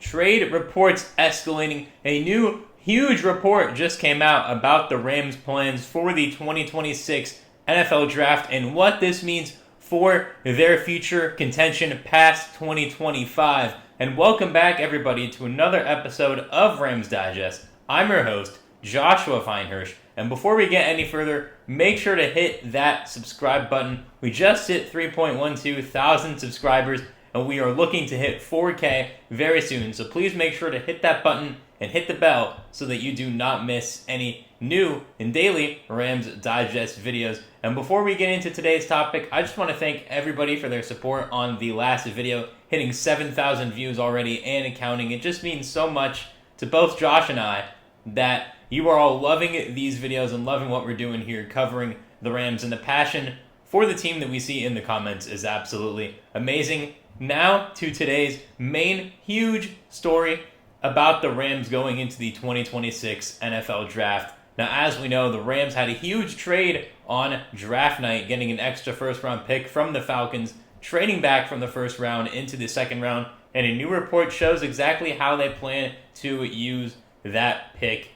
trade reports escalating. A new huge report just came out about the Rams' plans for the 2026 NFL Draft and what this means for their future contention past 2025. And welcome back, everybody, to another episode of Rams Digest. I'm your host, Joshua Finehirsh. And before we get any further, make sure to hit that subscribe button. We just hit 3.12 thousand subscribers, and we are looking to hit 4K very soon. So please make sure to hit that button and hit the bell so that you do not miss any new and daily Rams Digest videos. And before we get into today's topic, I just want to thank everybody for their support on the last video, hitting 7,000 views already and counting. It just means so much to both Josh and I that you are all loving these videos and loving what we're doing here, covering the Rams, and the passion for the team that we see in the comments is absolutely amazing. Now to today's main huge story about the Rams going into the 2026 NFL Draft. Now, as we know, the Rams had a huge trade on draft night, getting an extra first-round pick from the Falcons, trading back from the first round into the second round, and a new report shows exactly how they plan to use that pick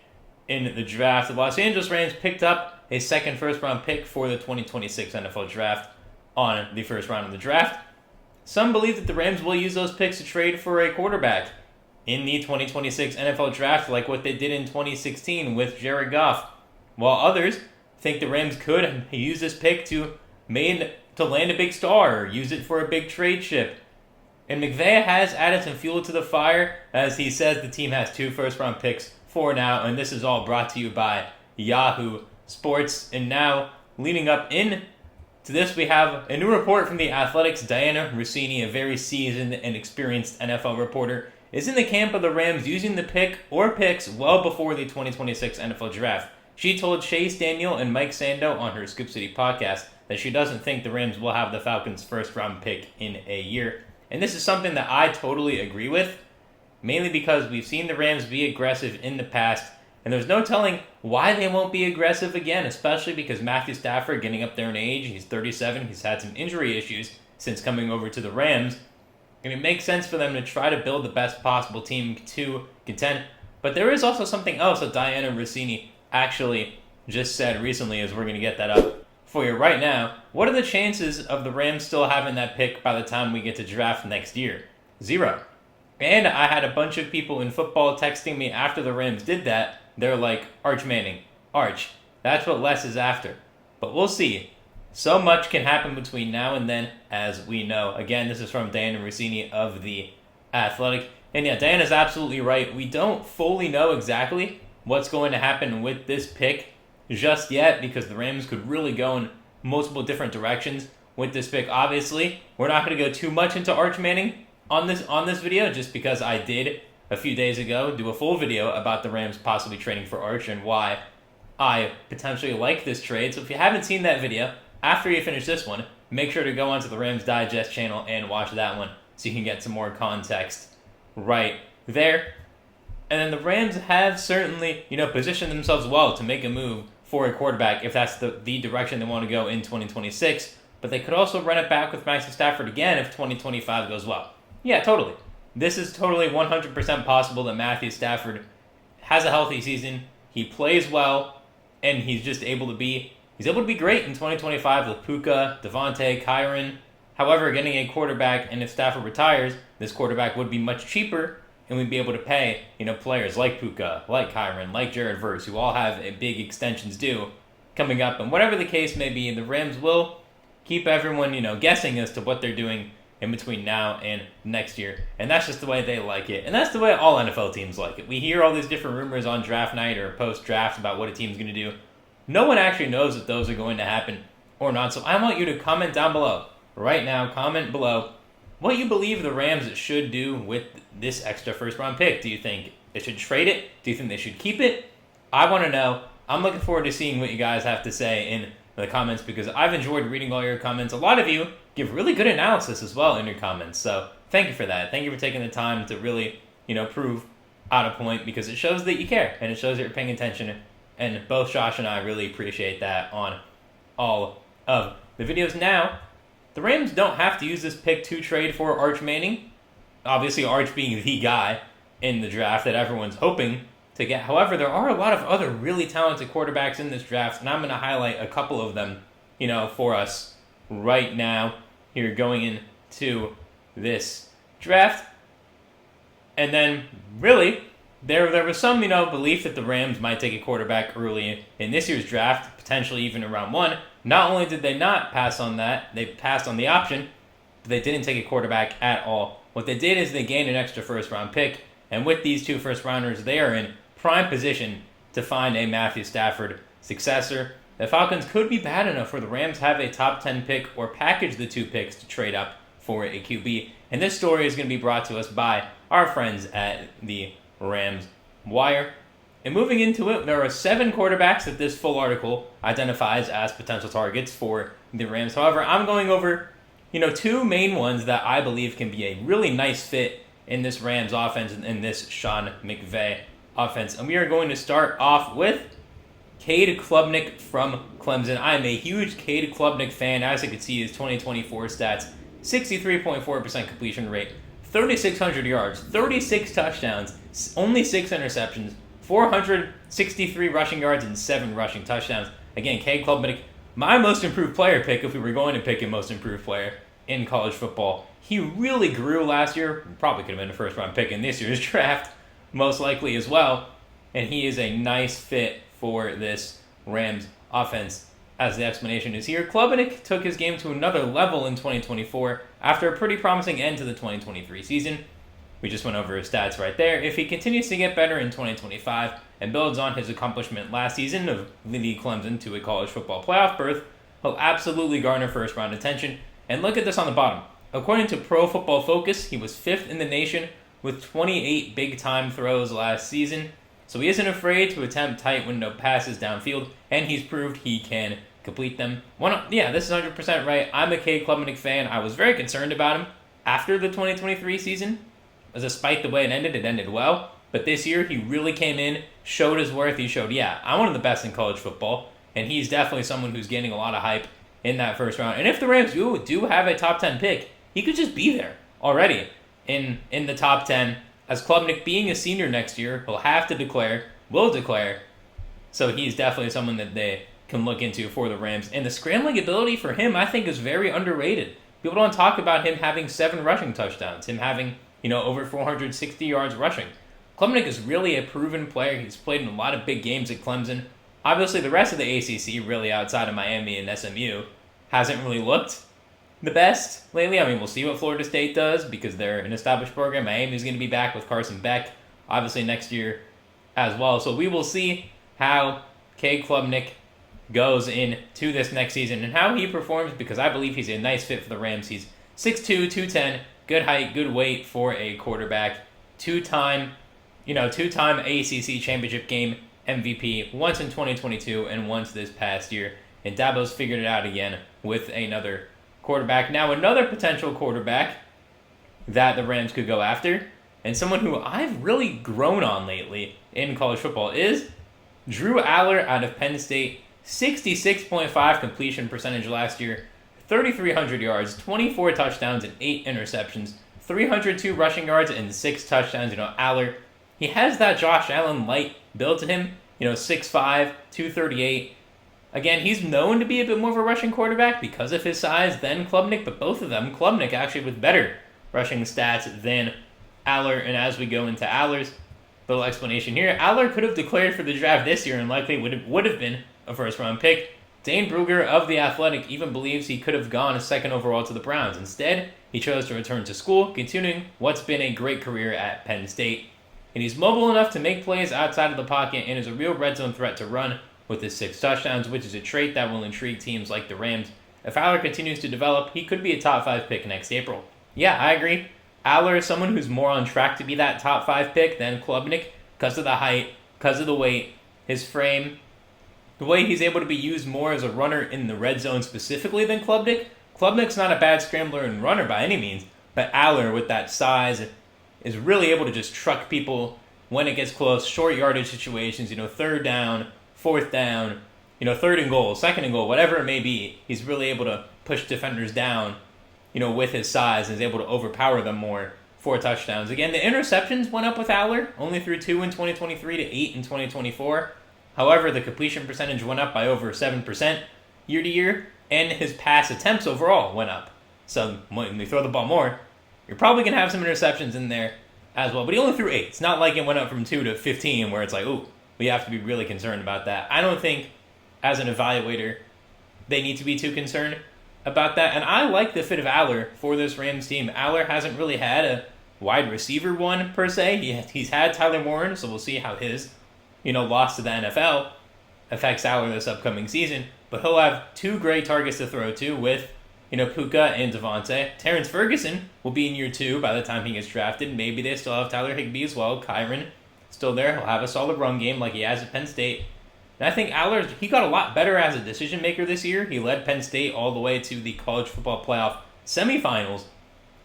in the draft. The Los Angeles Rams picked up a second first-round pick for the 2026 NFL Draft on the first round of the draft. Some believe that the Rams will use those picks to trade for a quarterback in the 2026 NFL Draft, like what they did in 2016 with Jared Goff, while others think the Rams could use this pick to land a big star or use it for a big trade chip. And McVay has added some fuel to the fire, as he says the team has 2 first-round picks for now, and this is all brought to you by Yahoo Sports. And now, leading up in to this, we have a new report from The Athletic's Diana Rossini, a very seasoned and experienced NFL reporter, is in the camp of the Rams using the pick or picks well before the 2026 NFL Draft. She told Chase Daniel and Mike Sando on her Scoop City podcast that she doesn't think the Rams will have the Falcons' first-round pick in a year. And this is something that I totally agree with, mainly because we've seen the Rams be aggressive in the past, and there's no telling why they won't be aggressive again, especially because Matthew Stafford, getting up there in age, he's 37, he's had some injury issues since coming over to the Rams, and it makes sense for them to try to build the best possible team to contend. But there is also something else that Diana Rossini actually just said recently, as we're going to get that up for you right now. What are the chances of the Rams still having that pick by the time we get to draft next year? 0. And I had a bunch of people in football texting me after the Rams did that. They're like, Arch Manning, Arch, that's what Les is after. But we'll see. So much can happen between now and then, as we know. Again, this is from Diana Rossini of The Athletic. And yeah, Diana's absolutely right. We don't fully know exactly what's going to happen with this pick just yet, because the Rams could really go in multiple different directions with this pick. Obviously, we're not going to go too much into Arch Manning on this video, just because I did a few days ago do a full video about the Rams possibly trading for Arch and why I potentially like this trade. So if you haven't seen that video, after you finish this one, make sure to go onto the Rams Digest channel and watch that one so you can get some more context right there. And then the Rams have certainly, positioned themselves well to make a move for a quarterback if that's the direction they want to go in 2026. But they could also run it back with Matthew Stafford again if 2025 goes well. Yeah, totally. This is totally 100% possible that Matthew Stafford has a healthy season, he plays well, and he's just able to be great in 2025 with Puka, Devontae, Kyren. However, getting a quarterback, and if Stafford retires, this quarterback would be much cheaper, and we'd be able to pay, players like Puka, like Kyren, like Jared Verse, who all have a big extensions due coming up. And whatever the case may be, the Rams will keep everyone, guessing as to what they're doing in between now and next year. And that's just the way they like it. And that's the way all NFL teams like it. We hear all these different rumors on draft night or post-draft about what a team's going to do. No one actually knows if those are going to happen or not. So I want you to comment down below. Right now, comment below what you believe the Rams should do with this extra first-round pick. Do you think they should trade it? Do you think they should keep it? I want to know. I'm looking forward to seeing what you guys have to say in the comments, because I've enjoyed reading all your comments. A lot of you give really good analysis as well in your comments, so thank you for that. Thank you for taking the time to really, prove out a point, because it shows that you care and it shows that you're paying attention. And both Josh and I really appreciate that on all of the videos. Now, the Rams don't have to use this pick to trade for Arch Manning. Obviously, Arch being the guy, in the draft that everyone's hoping to get. However, there are a lot of other really talented quarterbacks in this draft, and I'm going to highlight a couple of them, for us right now here going into this draft. And then, really, there was some, belief that the Rams might take a quarterback early in this year's draft, potentially even in round 1. Not only did they not pass on that, they passed on the option, but they didn't take a quarterback at all. What they did is they gained an extra first-round pick, and with these 2 first-rounders, they are in prime position to find a Matthew Stafford successor. The Falcons could be bad enough where the Rams have a top 10 pick or package the 2 picks to trade up for a QB. And this story is going to be brought to us by our friends at the Rams Wire. And moving into it, there are 7 quarterbacks that this full article identifies as potential targets for the Rams. However, I'm going over, 2 main ones that I believe can be a really nice fit in this Rams offense and in this Sean McVay offense. And we are going to start off with Kade Klubnik from Clemson. I am a huge Kade Klubnik fan. As you can see, his 2024 stats, 63.4% completion rate, 3,600 yards, 36 touchdowns, only 6 interceptions, 463 rushing yards, and 7 rushing touchdowns. Again, Kade Klubnik, my most improved player pick if we were going to pick a most improved player in college football. He really grew last year. Probably could have been a first-round pick in this year's draft, most likely as well. And he is a nice fit for this Rams offense. As the explanation is here, Klubnik took his game to another level in 2024 after a pretty promising end to the 2023 season. We just went over his stats right there. If he continues to get better in 2025 and builds on his accomplishment last season of leading Clemson to a college football playoff berth, he'll absolutely garner first-round attention. And look at this on the bottom. According to Pro Football Focus, he was 5th in the nation with 28 big-time throws last season. So he isn't afraid to attempt tight window passes downfield, and he's proved he can complete them. This is 100% right. I'm a Kade Klubnik fan. I was very concerned about him after the 2023 season. Despite the way it ended well. But this year, he really came in, showed his worth. He showed, I'm one of the best in college football, and he's definitely someone who's getting a lot of hype in that first round. And if the Rams do have a top 10 pick, he could just be there already in the top 10. As Klubnik being a senior next year, will declare. So he's definitely someone that they can look into for the Rams. And the scrambling ability for him, I think, is very underrated. People don't talk about him having 7 rushing touchdowns, him having, over 460 yards rushing. Klubnik is really a proven player. He's played in a lot of big games at Clemson. Obviously, the rest of the ACC, really outside of Miami and SMU, hasn't really looked the best lately. I mean, we'll see what Florida State does because they're an established program. Miami's going to be back with Carson Beck, obviously next year as well. So we will see how Kade Klubnik goes into this next season and how he performs because I believe he's a nice fit for the Rams. He's 6'2", 210, good height, good weight for a quarterback. Two-time ACC championship game MVP, once in 2022 and once this past year. And Dabo's figured it out again with another quarterback. Now, another potential quarterback that the Rams could go after, and someone who I've really grown on lately in college football, is Drew Allar out of Penn State. 66.5 completion percentage last year, 3,300 yards, 24 touchdowns, and 8 interceptions, 302 rushing yards, and 6 touchdowns. Allar, he has that Josh Allen light build to him, 6'5", 238. Again, he's known to be a bit more of a rushing quarterback because of his size than Klubnik, but both of them, Klubnik actually with better rushing stats than Allar. And as we go into Allar's little explanation here, Allar could have declared for the draft this year and likely would have been a first-round pick. Dane Brugger of The Athletic even believes he could have gone a second overall to the Browns. Instead, he chose to return to school, continuing what's been a great career at Penn State. And he's mobile enough to make plays outside of the pocket and is a real red zone threat to run with his 6 touchdowns, which is a trait that will intrigue teams like the Rams. If Allar continues to develop, he could be a top 5 pick next April. Yeah, I agree. Allar is someone who's more on track to be that top 5 pick than Klubnik because of the height, because of the weight, his frame, the way he's able to be used more as a runner in the red zone specifically than Klubnik. Klubnik's not a bad scrambler and runner by any means, but Allar with that size is really able to just truck people when it gets close, short yardage situations, third down, fourth down, third and goal, second and goal, whatever it may be. He's really able to push defenders down, with his size and is able to overpower them more 4 touchdowns. Again, the interceptions went up with Allar, only threw 2 in 2023 to 8 in 2024. However, the completion percentage went up by over 7% year to year, and his pass attempts overall went up. So when they throw the ball more, you're probably going to have some interceptions in there as well. But he only threw 8. It's not like it went up from 2 to 15 where it's like, ooh, we have to be really concerned about that. I don't think, as an evaluator, they need to be too concerned about that. And I like the fit of Allar for this Rams team. Allar hasn't really had a wide receiver one, per se. He's had Tyler Warren, so we'll see how his loss to the NFL affects Allar this upcoming season. But he'll have 2 great targets to throw to with, Puka and Devontae. Terrence Ferguson will be in year 2 by the time he gets drafted. Maybe they still have Tyler Higbee as well. Kyren still there. He'll have a solid run game like he has at Penn State. And I think Allar, he got a lot better as a decision maker this year. He led Penn State all the way to the college football playoff semifinals.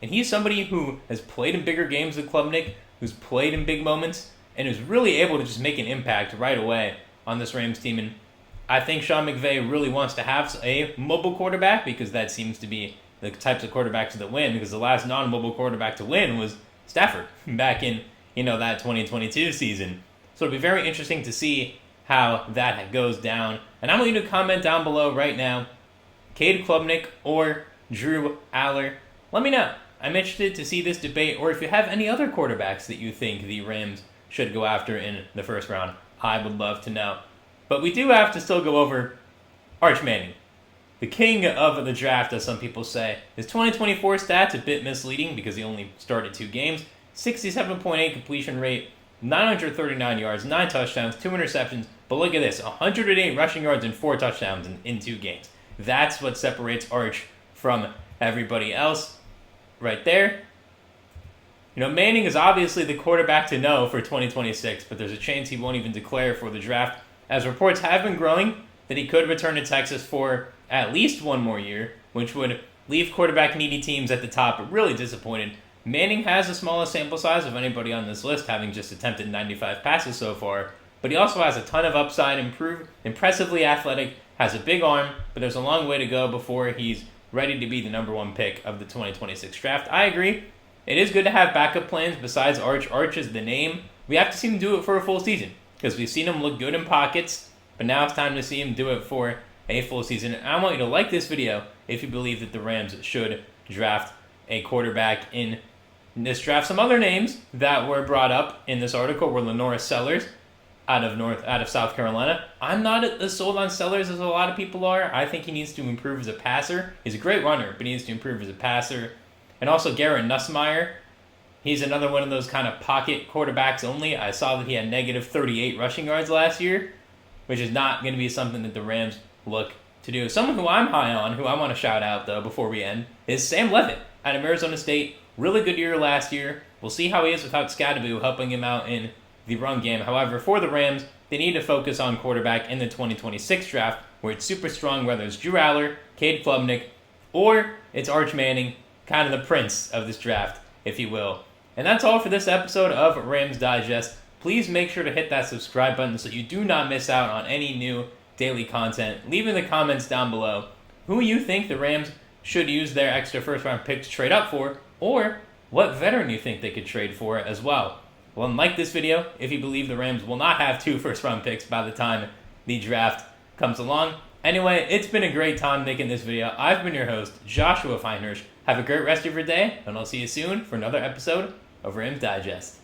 And he's somebody who has played in bigger games than Klubnik, who's played in big moments, and is really able to just make an impact right away on this Rams team. And I think Sean McVay really wants to have a mobile quarterback because that seems to be the types of quarterbacks that win, because the last non-mobile quarterback to win was Stafford back in, that 2022 season. So it'll be very interesting to see how that goes down. And I want you to comment down below right now, Kade Klubnik or Drew Allar. Let me know. I'm interested to see this debate, or if you have any other quarterbacks that you think the Rams should go after in the first round. I would love to know. But we do have to still go over Arch Manning, the king of the draft, as some people say. His 2024 stats a bit misleading because he only started 2 games. 67.8 completion rate, 939 yards, 9 touchdowns, 2 interceptions. But look at this, 108 rushing yards and 4 touchdowns in 2 games. That's what separates Arch from everybody else right there. Manning is obviously the quarterback to know for 2026, but there's a chance he won't even declare for the draft, as reports have been growing that he could return to Texas for at least 1 more year, which would leave quarterback-needy teams at the top really disappointed. Manning has the smallest sample size of anybody on this list, having just attempted 95 passes so far, but he also has a ton of upside, impressively athletic, has a big arm, but there's a long way to go before he's ready to be the number 1 pick of the 2026 draft. I agree. It is good to have backup plans besides Arch. Arch is the name. We have to see him do it for a full season because we've seen him look good in pockets, but now it's time to see him do it for a full season. And I want you to like this video if you believe that the Rams should draft a quarterback in this draft. Some other names that were brought up in this article were Lenora Sellers out of South Carolina. I'm not as sold on Sellers as a lot of people are. I think he needs to improve as a passer. He's a great runner, but he needs to improve as a passer. And also Garrett Nussmeier. He's another one of those kind of pocket quarterbacks only. I saw that he had negative 38 rushing yards last year, which is not going to be something that the Rams look to do. Someone who I'm high on, who I want to shout out, though, before we end, is Sam Levitt out of Arizona State. Really good year last year. We'll see how he is without Scadaboo helping him out in the run game. However, for the Rams, they need to focus on quarterback in the 2026 draft, where it's super strong, whether it's Drew Allar, Kade Klubnik, or it's Arch Manning, kind of the prince of this draft, if you will. And that's all for this episode of Rams Digest. Please make sure to hit that subscribe button so you do not miss out on any new daily content. Leave in the comments down below who you think the Rams should use their extra first-round pick to trade up for, or what veteran you think they could trade for as well. Well, and like this video if you believe the Rams will not have 2 first-round picks by the time the draft comes along. Anyway, it's been a great time making this video. I've been your host, Joshua Finehirsh. Have a great rest of your day, and I'll see you soon for another episode of Rams Digest.